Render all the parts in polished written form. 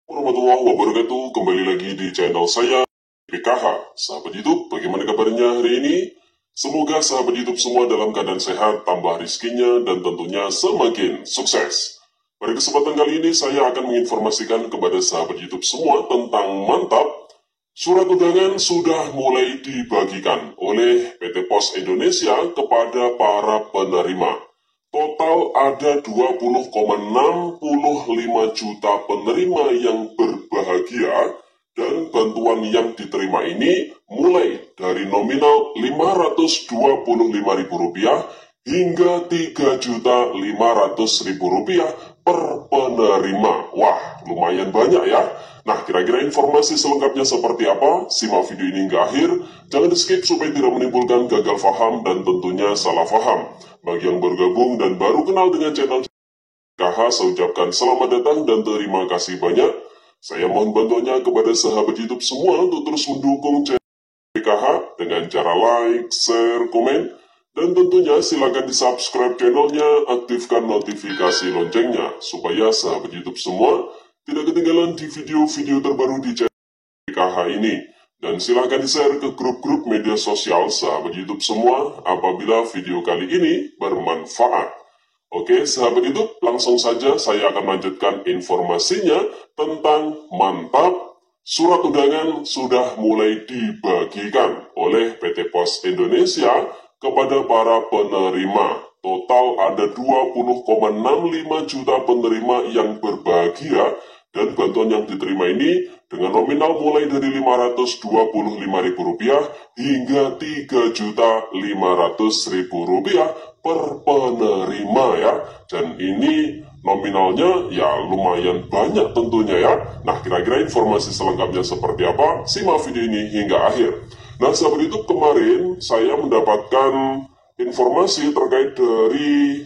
Warahmatullahi wabarakatuh, kembali lagi di channel saya PKH. Sahabat YouTube, bagaimana kabarnya hari ini? Semoga sahabat YouTube semua dalam keadaan sehat, tambah rizkinya, dan tentunya semakin sukses. Pada kesempatan kali ini saya akan menginformasikan kepada sahabat YouTube semua tentang mantap. Surat undangan sudah mulai dibagikan oleh PT Pos Indonesia kepada para penerima. Total ada 20,65 juta penerima yang berbahagia, dan bantuan yang diterima ini mulai dari nominal Rp525.000 hingga Rp3.500.000 per penerima. Wah, lumayan banyak ya. Nah, kira-kira informasi selengkapnya seperti apa? Simak video ini hingga akhir. Jangan di skip supaya tidak menimbulkan gagal paham dan tentunya salah paham. Bagi yang bergabung dan baru kenal dengan channel PKH, saya ucapkan selamat datang dan terima kasih banyak. Saya mohon bantuannya kepada sahabat YouTube semua untuk terus mendukung channel PKH dengan cara like, share, komen, dan tentunya silakan di-subscribe channelnya, aktifkan notifikasi loncengnya, supaya sahabat YouTube semua tidak ketinggalan di video-video terbaru di channel PKH ini. Dan silakan di-share ke grup-grup media sosial sahabat YouTube semua apabila video kali ini bermanfaat. Oke, sahabat YouTube, langsung saja saya akan lanjutkan informasinya tentang mantap. Surat undangan sudah mulai dibagikan oleh PT Pos Indonesia kepada para penerima. Total ada 20,65 juta penerima yang berbahagia, dan bantuan yang diterima ini dengan nominal mulai dari Rp525.000 hingga Rp3.500.000 per penerima ya. Dan ini nominalnya ya lumayan banyak tentunya ya. Nah, kira-kira informasi selengkapnya seperti apa? Simak video ini hingga akhir. Nah, sahabat YouTube, kemarin saya mendapatkan informasi terkait dari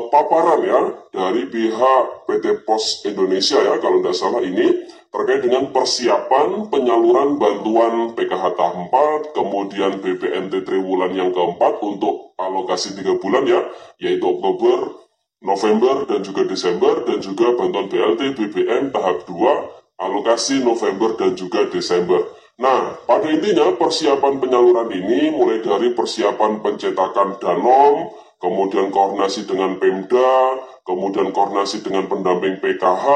paparan ya dari pihak PT Pos Indonesia ya, kalau tidak salah ini terkait dengan persiapan penyaluran bantuan PKH tahap 4, kemudian BPNT triwulan yang keempat untuk alokasi 3 bulan ya, yaitu Oktober, November, dan juga Desember, dan juga bantuan BLT BBM tahap 2, alokasi November dan juga Desember. Nah, pada intinya persiapan penyaluran ini mulai dari persiapan pencetakan danom, kemudian koordinasi dengan Pemda, kemudian koordinasi dengan pendamping PKH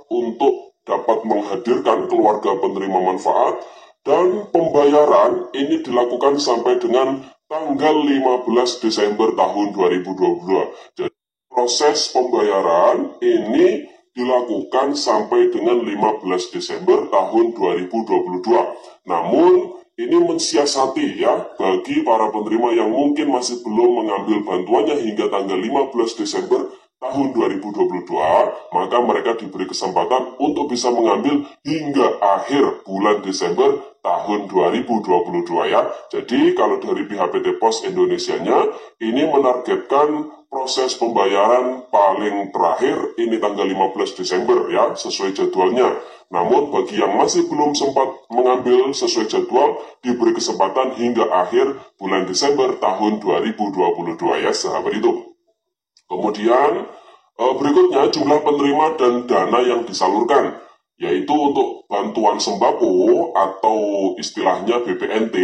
untuk dapat menghadirkan keluarga penerima manfaat, dan pembayaran ini dilakukan sampai dengan tanggal 15 Desember tahun 2022. Jadi proses pembayaran ini dilakukan sampai dengan 15 Desember tahun 2022. Namun ini mensiasati ya bagi para penerima yang mungkin masih belum mengambil bantuannya hingga tanggal 15 Desember tahun 2022, maka mereka diberi kesempatan untuk bisa mengambil hingga akhir bulan Desember tahun 2022 ya. Jadi kalau dari pihak PT Pos Indonesianya ini menargetkan proses pembayaran paling terakhir ini tanggal 15 Desember ya, sesuai jadwalnya. Namun bagi yang masih belum sempat mengambil sesuai jadwal, diberi kesempatan hingga akhir bulan Desember tahun 2022 ya, sahabat itu. Kemudian berikutnya jumlah penerima dan dana yang disalurkan, yaitu untuk bantuan sembako atau istilahnya BPNT.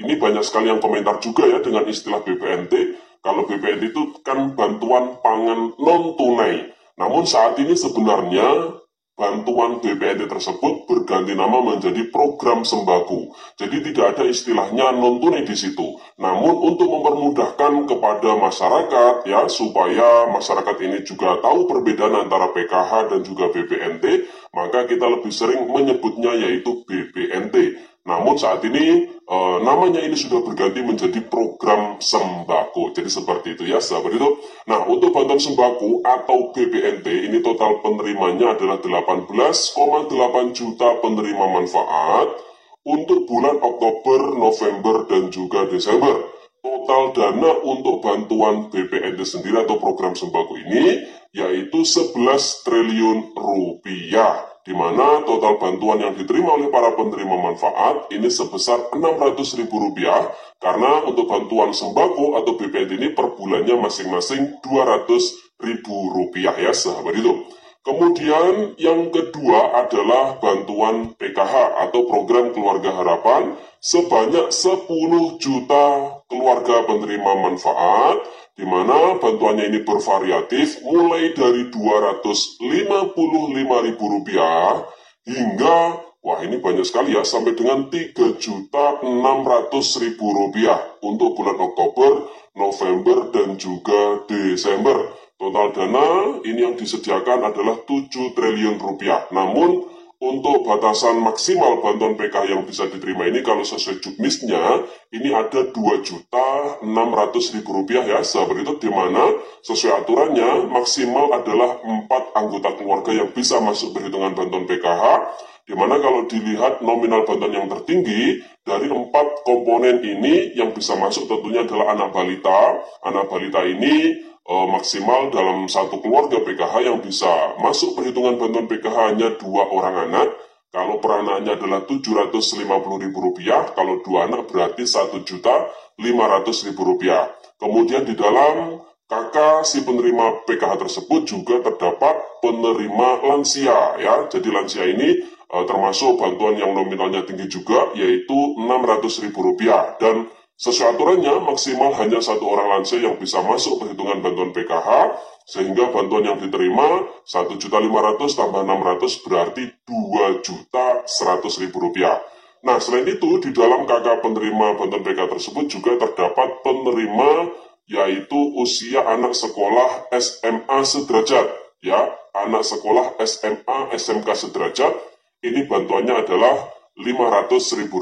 Ini banyak sekali yang komentar juga ya dengan istilah BPNT. Kalau BPNT itu kan bantuan pangan non tunai. Namun saat ini sebenarnya bantuan BPNT tersebut berganti nama menjadi program sembako. Jadi tidak ada istilahnya non tunai di situ. Namun untuk mempermudahkan kepada masyarakat ya, supaya masyarakat ini juga tahu perbedaan antara PKH dan juga BPNT, maka kita lebih sering menyebutnya yaitu BPNT. Namun saat ini namanya ini sudah berganti menjadi program sembako. Jadi seperti itu ya, sahabat itu. Nah, untuk bantuan sembako atau BPNT ini total penerimanya adalah 18,8 juta penerima manfaat untuk bulan Oktober, November, dan juga Desember. Total dana untuk bantuan BPNT sendiri atau program sembako ini yaitu 11 triliun rupiah, di mana total bantuan yang diterima oleh para penerima manfaat ini sebesar Rp600.000, karena untuk bantuan sembako atau BPNT ini per bulannya masing-masing Rp200.000 ya, sahabat itu. Kemudian yang kedua adalah bantuan PKH atau program Keluarga Harapan sebanyak 10 juta keluarga penerima manfaat, di mana bantuannya ini bervariatif mulai dari Rp255.000 hingga, wah ini banyak sekali ya, sampai dengan Rp3.600.000 untuk bulan Oktober, November, dan juga Desember. Total dana ini yang disediakan adalah 7 triliun rupiah. Namun untuk batasan maksimal bantuan PKH yang bisa diterima ini kalau sesuai juknisnya ini ada Rp2.600.000 ya, sahabat itu, di mana sesuai aturannya maksimal adalah 4 anggota keluarga yang bisa masuk perhitungan bantuan PKH, di mana kalau dilihat nominal bantuan yang tertinggi dari 4 komponen ini yang bisa masuk tentunya adalah anak balita. Anak balita ini maksimal dalam satu keluarga PKH yang bisa masuk perhitungan bantuan PKH hanya 2 orang anak. Kalau per anaknya adalah Rp750.000, kalau 2 anak berarti Rp1.500.000. Kemudian di dalam kakak si penerima PKH tersebut juga terdapat penerima lansia ya. Jadi lansia ini termasuk bantuan yang nominalnya tinggi juga, yaitu Rp600.000, dan sesuai aturannya maksimal hanya 1 orang lansia yang bisa masuk perhitungan bantuan PKH, sehingga bantuan yang diterima Rp1.500.000 tambah 600 berarti Rp2.100.000. Nah, selain itu di dalam kakak penerima bantuan PKH tersebut juga terdapat penerima yaitu usia anak sekolah SMA sederajat ya, anak sekolah SMA SMK sederajat. Ini bantuannya adalah Rp500.000,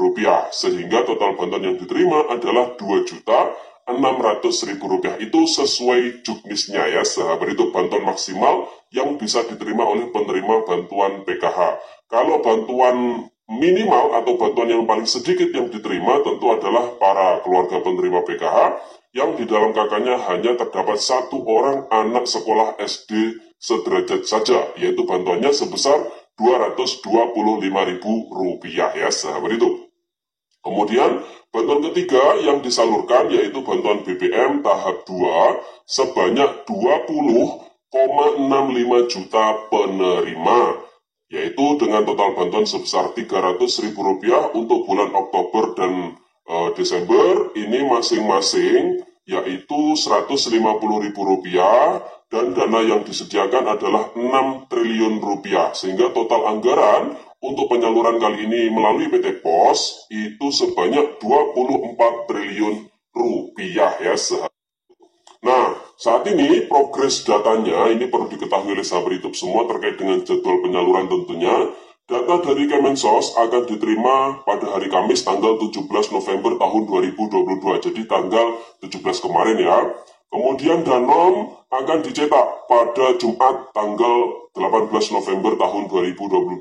sehingga total bantuan yang diterima adalah Rp2.600.000. Itu sesuai juknisnya ya, sahabat itu, bantuan maksimal yang bisa diterima oleh penerima bantuan PKH. Kalau bantuan minimal atau bantuan yang paling sedikit yang diterima tentu adalah para keluarga penerima PKH yang di dalam kakaknya hanya terdapat 1 orang anak sekolah SD sederajat saja, yaitu bantuannya sebesar Rp225.000 ya, sahabat itu. Kemudian bantuan ketiga yang disalurkan yaitu bantuan BBM tahap 2 sebanyak 20,65 juta penerima, yaitu dengan total bantuan sebesar Rp300.000 untuk bulan Oktober dan Desember ini masing-masing yaitu Rp150.000, dan dana yang disediakan adalah 6 triliun rupiah, sehingga total anggaran untuk penyaluran kali ini melalui PT POS itu sebanyak 24 triliun rupiah ya, sahabat. Nah, saat ini progres datanya ini perlu diketahui oleh sahabat YouTube semua terkait dengan jadwal penyaluran tentunya. Data dari Kemensos akan diterima pada hari Kamis tanggal 17 November tahun 2022, jadi tanggal 17 kemarin ya. Kemudian Danom akan dicetak pada Jumat tanggal 18 November tahun 2022.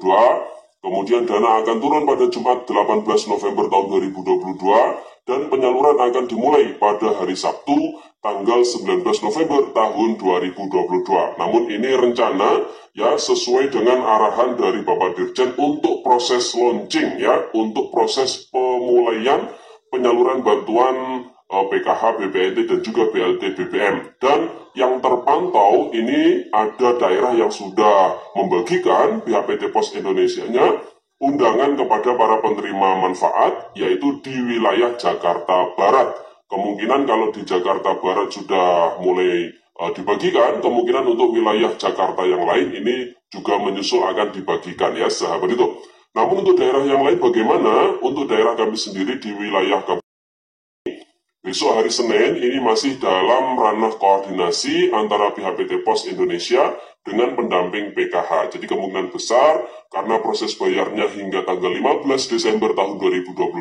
Kemudian dana akan turun pada Jumat 18 November tahun 2022, dan penyaluran akan dimulai pada hari Sabtu tanggal 19 November tahun 2022. Namun ini rencana ya, sesuai dengan arahan dari Bapak Dirjen untuk proses launching ya, untuk proses pemulaian penyaluran bantuan PKH, BPNT, dan juga BLT BBM. Dan yang terpantau ini ada daerah yang sudah membagikan pihak PT POS Indonesia-nya undangan kepada para penerima manfaat, yaitu di wilayah Jakarta Barat. Kemungkinan kalau di Jakarta Barat sudah mulai dibagikan, kemungkinan untuk wilayah Jakarta yang lain ini juga menyusul akan dibagikan ya, sahabat itu. Namun untuk daerah yang lain bagaimana? Untuk daerah kami sendiri di wilayah kami, besok hari Senin ini masih dalam ranah koordinasi antara pihak PT POS Indonesia dengan pendamping PKH. Jadi kemungkinan besar karena proses bayarnya hingga tanggal 15 Desember tahun 2022,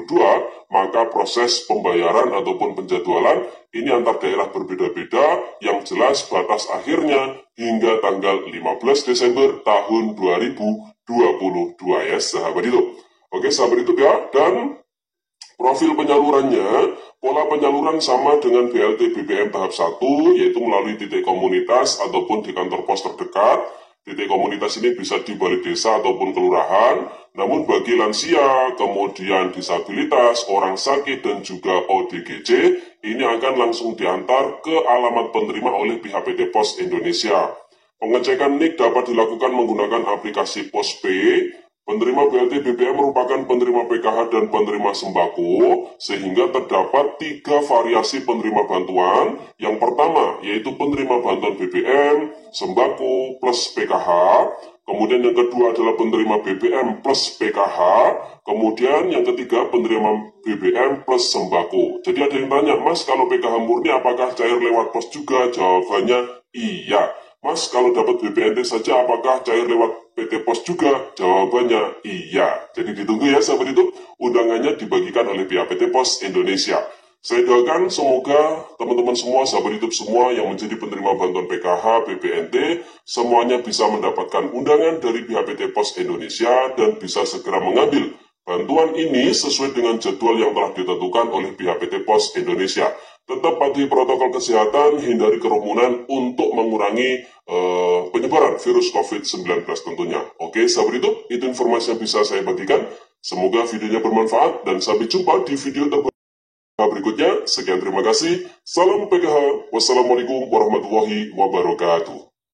maka proses pembayaran ataupun penjadwalan ini antar daerah berbeda-beda. Yang jelas batas akhirnya hingga tanggal 15 Desember tahun 2022 ya, sahabat itu. Oke, sahabat itu ya, dan profil penyalurannya, pola penyaluran sama dengan BLT BBM tahap 1, yaitu melalui titik komunitas ataupun di kantor pos terdekat. Titik komunitas ini bisa di balai desa ataupun kelurahan. Namun bagi lansia, kemudian disabilitas, orang sakit, dan juga ODGJ, ini akan langsung diantar ke alamat penerima oleh pihak PT POS Indonesia. Pengecekan NIK dapat dilakukan menggunakan aplikasi POSPay. Penerima BLT BBM merupakan penerima PKH dan penerima sembako, sehingga terdapat 3 variasi penerima bantuan. Yang pertama, yaitu penerima bantuan BBM, sembako, plus PKH. Kemudian yang kedua adalah penerima BBM plus PKH. Kemudian yang ketiga, penerima BBM plus sembako. Jadi ada yang tanya, Mas, kalau PKH murni apakah cair lewat pos juga? Jawabannya iya. Mas, kalau dapat BPNT saja apakah cair lewat PT Pos juga? Jawabannya iya. Jadi ditunggu ya sahabat YouTube, undangannya dibagikan oleh pihak PT Pos Indonesia. Saya doakan semoga teman-teman semua, sahabat YouTube semua yang menjadi penerima bantuan PKH, BPNT, semuanya bisa mendapatkan undangan dari pihak PT Pos Indonesia dan bisa segera mengambil bantuan ini sesuai dengan jadwal yang telah ditentukan oleh pihak PT Pos Indonesia. Tetap patuhi protokol kesehatan, hindari kerumunan untuk mengurangi penyebaran virus COVID-19 tentunya. Oke, sahabat YouTube, itu informasi yang bisa saya bagikan. Semoga videonya bermanfaat dan sampai jumpa di video berikutnya. Sekian, terima kasih. Salam PKH. Wassalamualaikum warahmatullahi wabarakatuh.